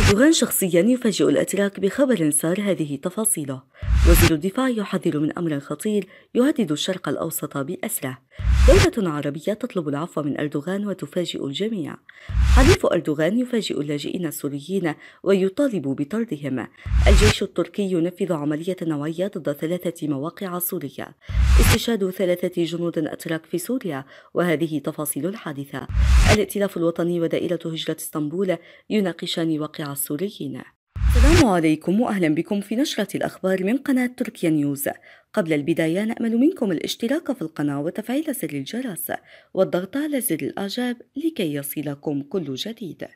أردوغان شخصيا يفاجئ الأتراك بخبر سار، هذه تفاصيله. وزير الدفاع يحذر من أمر خطير يهدد الشرق الأوسط بأسره. دولة عربية تطلب العفو من أردوغان وتفاجئ الجميع. حليف أردوغان يفاجئ اللاجئين السوريين ويطالب بطردهم. الجيش التركي ينفذ عملية نوعية ضد 3 مواقع سورية. استشهاد 3 جنود أتراك في سوريا، وهذه تفاصيل الحادثة. الائتلاف الوطني ودائرة هجرة اسطنبول يناقشان واقع السوريين. السلام عليكم وأهلا بكم في نشرة الأخبار من قناة تركيا نيوز. قبل البداية نأمل منكم الاشتراك في القناة وتفعيل زر الجرس والضغط على زر الإعجاب لكي يصلكم كل جديد.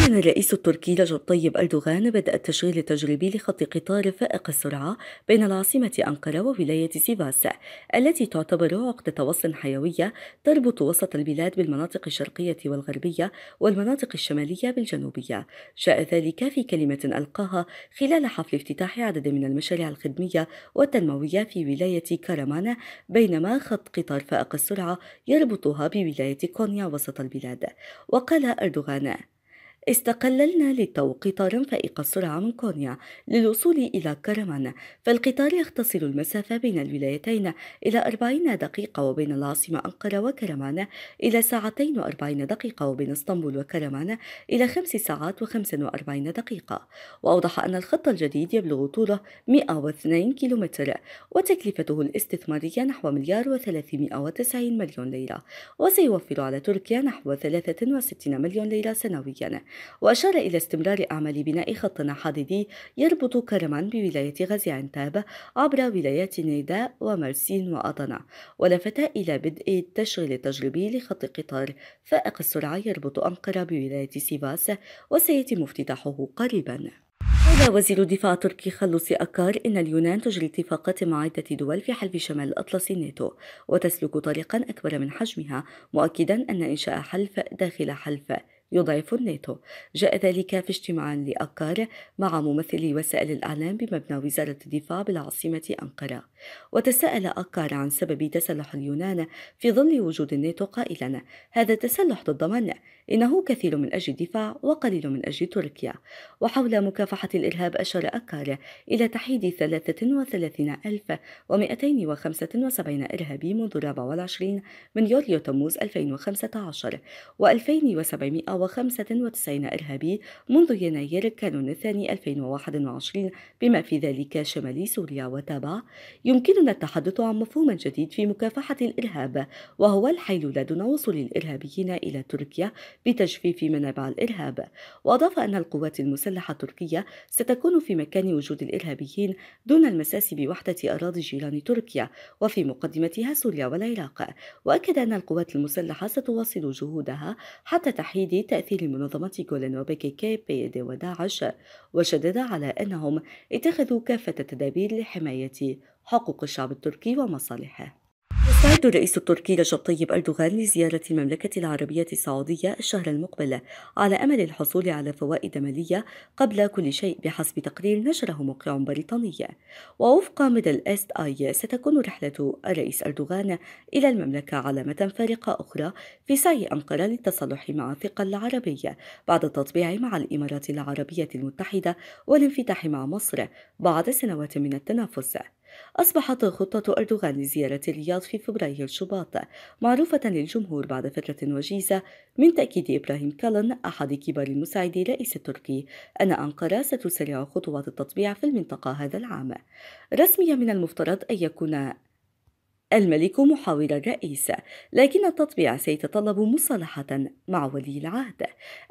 أعلن الرئيس التركي رجب طيب أردوغان بدء التشغيل التجريبي لخط قطار فائق السرعة بين العاصمة أنقرة وولاية سيفاس، التي تعتبر عقدة وصل حيوية تربط وسط البلاد بالمناطق الشرقية والغربية والمناطق الشمالية بالجنوبية. جاء ذلك في كلمة ألقاها خلال حفل افتتاح عدد من المشاريع الخدمية والتنموية في ولاية كارمان، بينما خط قطار فائق السرعة يربطها بولاية كونيا وسط البلاد. وقال أردوغان: استقللنا للتو قطارا فائق السرعة من كونيا للوصول إلى كرمان، فالقطار يختصر المسافة بين الولايتين إلى 40 دقيقة، وبين العاصمة أنقرة وكرمان إلى 2 ساعات و40 دقيقة، وبين اسطنبول وكرمان إلى 5 ساعات و45 دقيقة. وأوضح أن الخط الجديد يبلغ طوله 102 كيلومتر، وتكلفته الاستثمارية نحو 1,390,000,000 ليرة، وسيوفر على تركيا نحو 63 مليون ليرة سنويا. وأشار إلى استمرار أعمال بناء خط حديدي يربط كرمان بولاية غازي عنتاب عبر ولايات نيدا ومرسين وأضنا، ولفت إلى بدء التشغيل التجريبي لخط قطار فائق السرعة يربط أنقرة بولاية سيفاس، وسيتم افتتاحه قريبا. قال وزير الدفاع التركي خلص أكار إن اليونان تجري اتفاقات مع عدة دول في حلف شمال الأطلسي الناتو، وتسلك طريقا أكبر من حجمها، مؤكدا أن إنشاء حلف داخل حلف يضعف الناتو. جاء ذلك في اجتماع لأكار مع ممثلي وسائل الإعلام بمبنى وزارة الدفاع بالعاصمة أنقرة. وتساءل أكار عن سبب تسلح اليونان في ظل وجود الناتو، قائلا: هذا تسلح ضد من؟ إنه كثير من أجل الدفاع وقليل من أجل تركيا. وحول مكافحة الإرهاب أشار أكار إلى تحييد 33,275 إرهابي منذ 24 من يوليو تموز 2015، و2795 إرهابي منذ يناير كانون الثاني 2021، بما في ذلك شمال سوريا. وتابع: يمكننا التحدث عن مفهوم جديد في مكافحة الإرهاب، وهو الحيل دون وصول الإرهابيين إلى تركيا بتجفيف منابع الإرهاب. وأضاف أن القوات المسلحة التركية ستكون في مكان وجود الإرهابيين دون المساس بوحدة أراضي جيران تركيا، وفي مقدمتها سوريا والعراق. وأكد أن القوات المسلحة ستواصل جهودها حتى تحييد تأثير منظمة جولان وبي KK وداعش، وشدد على أنهم اتخذوا كافة التدابير لحماية حقوق الشعب التركي ومصالحه. يستعد الرئيس التركي رجب طيب أردوغان لزيارة المملكة العربية السعودية الشهر المقبل، على أمل الحصول على فوائد مالية قبل كل شيء، بحسب تقرير نشره موقع بريطاني. ووفق ميدل إيست آي، ستكون رحلة الرئيس أردوغان إلى المملكة علامة فارقة أخرى في سعي أنقرة للتصالح مع الثقل العربي بعد التطبيع مع الإمارات العربية المتحدة والانفتاح مع مصر بعد سنوات من التنافس. أصبحت خطة أردوغان لزيارة الرياض في فبراير شباط معروفة للجمهور بعد فترة وجيزة من تأكيد إبراهيم كالن، أحد كبار مساعدي الرئيس التركي، أن أنقرة ستسرع خطوات التطبيع في المنطقة هذا العام. رسميا من المفترض أن يكون الملك محاور الرئيس، لكن التطبيع سيتطلب مصالحة مع ولي العهد،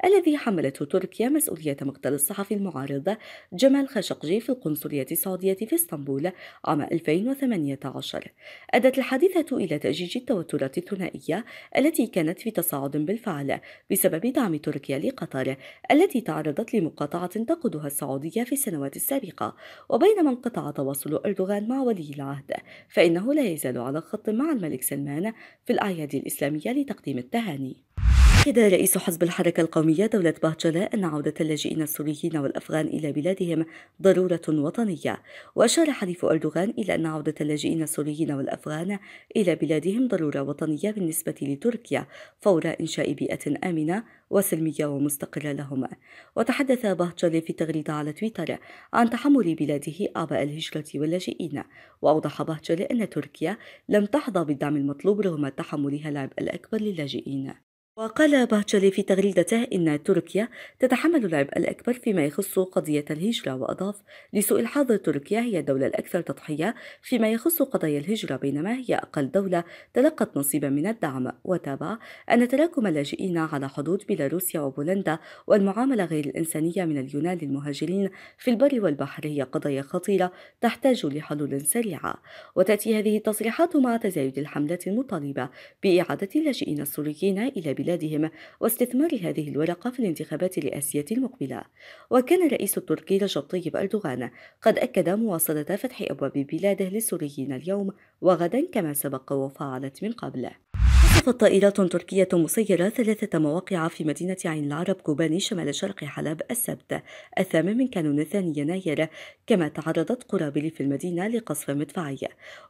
الذي حملته تركيا مسؤولية مقتل الصحفي المعارض جمال خاشقجي في القنصلية السعودية في اسطنبول عام 2018. أدت الحادثة إلى تأجيج التوترات الثنائية التي كانت في تصاعد بالفعل بسبب دعم تركيا لقطر، التي تعرضت لمقاطعة تقودها السعودية في السنوات السابقة. وبينما انقطع تواصل أردوغان مع ولي العهد، فإنه لا يزال على خط مع الملك سلمان في الأعياد الإسلامية لتقديم التهاني. أكد رئيس حزب الحركة القومية دولة بهجلة أن عودة اللاجئين السوريين والأفغان إلى بلادهم ضرورة وطنية، وأشار حليف أردوغان إلى أن عودة اللاجئين السوريين والأفغان إلى بلادهم ضرورة وطنية بالنسبة لتركيا فور إنشاء بيئة آمنة وسلمية ومستقرة لهم. وتحدث بهجلة في تغريدة على تويتر عن تحمل بلاده أعباء الهجرة واللاجئين، وأوضح بهجلة أن تركيا لم تحظى بالدعم المطلوب رغم تحملها العبء الأكبر للاجئين. وقال باهتشلي في تغريدته إن تركيا تتحمل العبء الأكبر فيما يخص قضية الهجرة، وأضاف: لسوء الحظ تركيا هي الدولة الأكثر تضحية فيما يخص قضايا الهجرة، بينما هي أقل دولة تلقت نصيبا من الدعم. وتابع أن تراكم اللاجئين على حدود بيلاروسيا وبولندا والمعاملة غير الإنسانية من اليونان للمهاجرين في البر والبحر هي قضايا خطيرة تحتاج لحلول سريعة. وتأتي هذه التصريحات مع تزايد الحملات المطالبة بإعادة اللاجئين السوريين إلى بلادهم واستثمار هذه الورقة في الانتخابات الرئاسية المقبلة. وكان الرئيس التركي رجب طيب أردوغان قد أكد مواصلة فتح أبواب بلاده للسوريين اليوم وغدا كما سبق وفعلت من قبل. قصفت طائرات تركية مسيرة 3 مواقع في مدينة عين العرب كوباني شمال شرق حلب السبت 8 من كانون 2 يناير، كما تعرضت قرابل في المدينة لقصف مدفعي.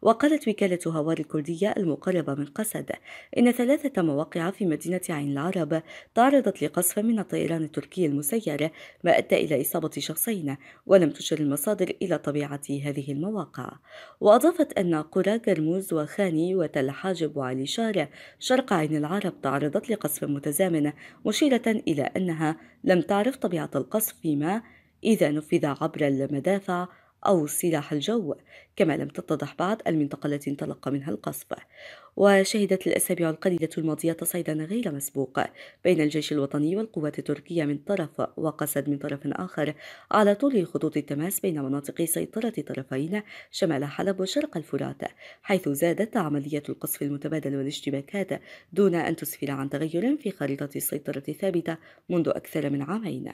وقالت وكالة هوار الكردية المقربة من قسد إن 3 مواقع في مدينة عين العرب تعرضت لقصف من الطيران التركي المسير، ما أدى إلى إصابة شخصين، ولم تشر المصادر إلى طبيعة هذه المواقع. وأضافت أن قرى قرموز وخاني وتل حاجب وعلي شارع شرق عين العرب تعرضت لقصف متزامن، مشيرة إلى أنها لم تعرف طبيعة القصف فيما إذا نفذ عبر المدافع أو سلاح الجو، كما لم تتضح بعد المنطقة التي انطلق منها القصف. وشهدت الأسابيع القليلة الماضية تصعيدا غير مسبوق بين الجيش الوطني والقوات التركية من طرف وقسد من طرف آخر على طول خطوط التماس بين مناطق سيطرة طرفين شمال حلب وشرق الفرات، حيث زادت عملية القصف المتبادل والاشتباكات دون أن تسفر عن تغير في خارطة السيطرة الثابتة منذ أكثر من عامين.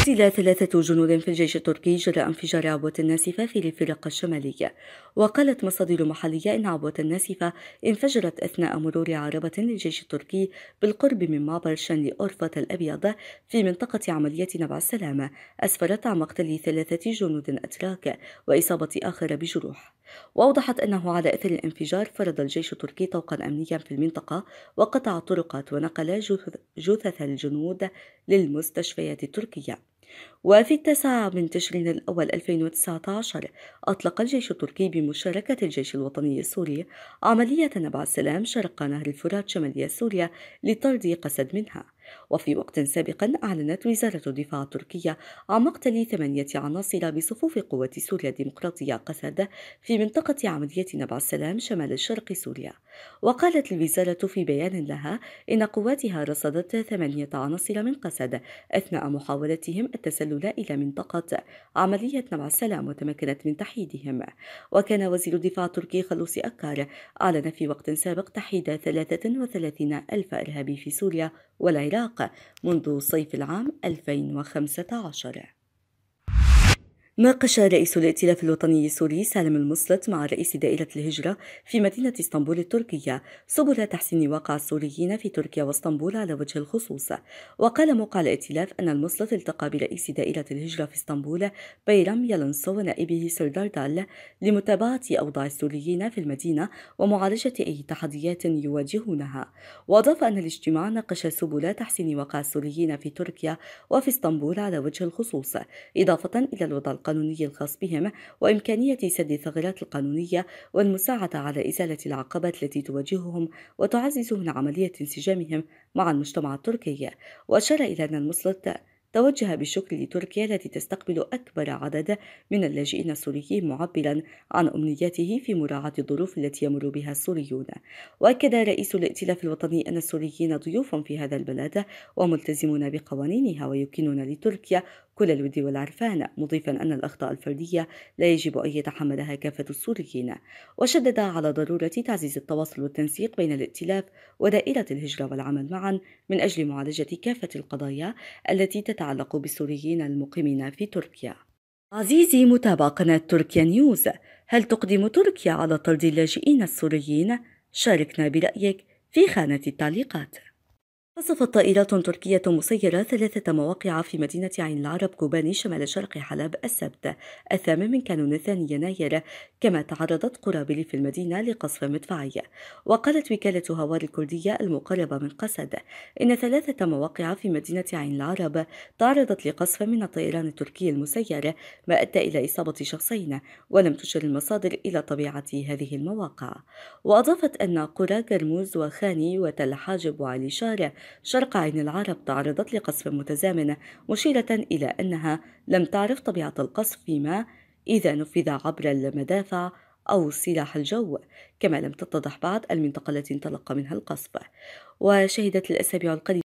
قتل 3 جنود في الجيش التركي جراء انفجار عبوة ناسفة في الفرق الشمالية. وقالت مصادر محلية إن عبوة الناسفة انفجرت أثناء مرور عربة للجيش التركي بالقرب من معبر شانلي أورفة الأبيض في منطقة عملية نبع السلام، أسفرت عن مقتل 3 جنود أتراك وإصابة آخر بجروح. وأوضحت أنه على أثر الانفجار فرض الجيش التركي طوقا أمنيا في المنطقة وقطع الطرقات ونقل جثث الجنود للمستشفيات التركية. وفي 9 من تشرين الأول 2019 أطلق الجيش التركي بمشاركة الجيش الوطني السوري عملية نبع السلام شرق نهر الفرات شمالية سوريا لطرد قسد منها. وفي وقت سابق أعلنت وزارة الدفاع التركية عن مقتل 8 عناصر بصفوف قوات سوريا الديمقراطية قسد في منطقة عملية نبع السلام شمال شرق سوريا. وقالت الوزارة في بيان لها إن قواتها رصدت 8 عناصر من قسد أثناء محاولتهم التسلل إلى منطقة عملية نبع السلام وتمكنت من تحييدهم. وكان وزير الدفاع التركي خلوصي أكار أعلن في وقت سابق تحييد 33 ألف إرهابي في سوريا والعراق منذ صيف العام 2015. ناقش رئيس الائتلاف الوطني السوري سالم المصلت مع رئيس دائرة الهجرة في مدينة اسطنبول التركية سبل تحسين واقع السوريين في تركيا واسطنبول على وجه الخصوص. وقال موقع الائتلاف أن المصلت التقى برئيس دائرة الهجرة في اسطنبول بيرام يلنسو ونائبه سردار دال لمتابعة أوضاع السوريين في المدينة ومعالجة أي تحديات يواجهونها. وأضاف أن الاجتماع ناقش سبل تحسين واقع السوريين في تركيا وفي اسطنبول على وجه الخصوص، إضافة إلى الوضع القانوني الخاص بهم وإمكانية سد الثغرات القانونية والمساعدة على إزالة العقبات التي تواجههم وتعزز من عملية انسجامهم مع المجتمع التركي. وأشار إلى أن المصلت توجه بالشكر لتركيا التي تستقبل أكبر عدد من اللاجئين السوريين، معبرا عن أمنياته في مراعاة الظروف التي يمر بها السوريون. وأكد رئيس الائتلاف الوطني أن السوريين ضيوف في هذا البلد وملتزمون بقوانينها ويمكنون لتركيا كل الود والعرفان، مضيفا أن الأخطاء الفردية لا يجب أن يتحملها كافة السوريين. وشدد على ضرورة تعزيز التواصل والتنسيق بين الائتلاف ودائرة الهجرة والعمل معا من أجل معالجة كافة القضايا التي تتعلق بالسوريين المقيمين في تركيا. عزيزي متابع قناة تركيا نيوز، هل تقدم تركيا على طرد اللاجئين السوريين؟ شاركنا برأيك في خانة التعليقات. قصفت طائرات تركية مسيرة 3 مواقع في مدينة عين العرب كوباني شمال شرق حلب السبت 8 من كانون الثاني يناير، كما تعرضت قرابل في المدينة لقصف مدفعي. وقالت وكالة هوار الكردية المقربة من قسد إن 3 مواقع في مدينة عين العرب تعرضت لقصف من الطيران التركي المسير، ما أدى إلى إصابة شخصين، ولم تشر المصادر إلى طبيعة هذه المواقع. وأضافت أن قرى جرموز وخاني وتل حاجب وعلي شار شرق عين العرب تعرضت لقصف متزامن، مشيرة إلى أنها لم تعرف طبيعة القصف فيما إذا نفذ عبر المدافع أو سلاح الجو، كما لم تتضح بعد المنطقة التي انطلق منها القصف. وشهدت الأسابيع القليلة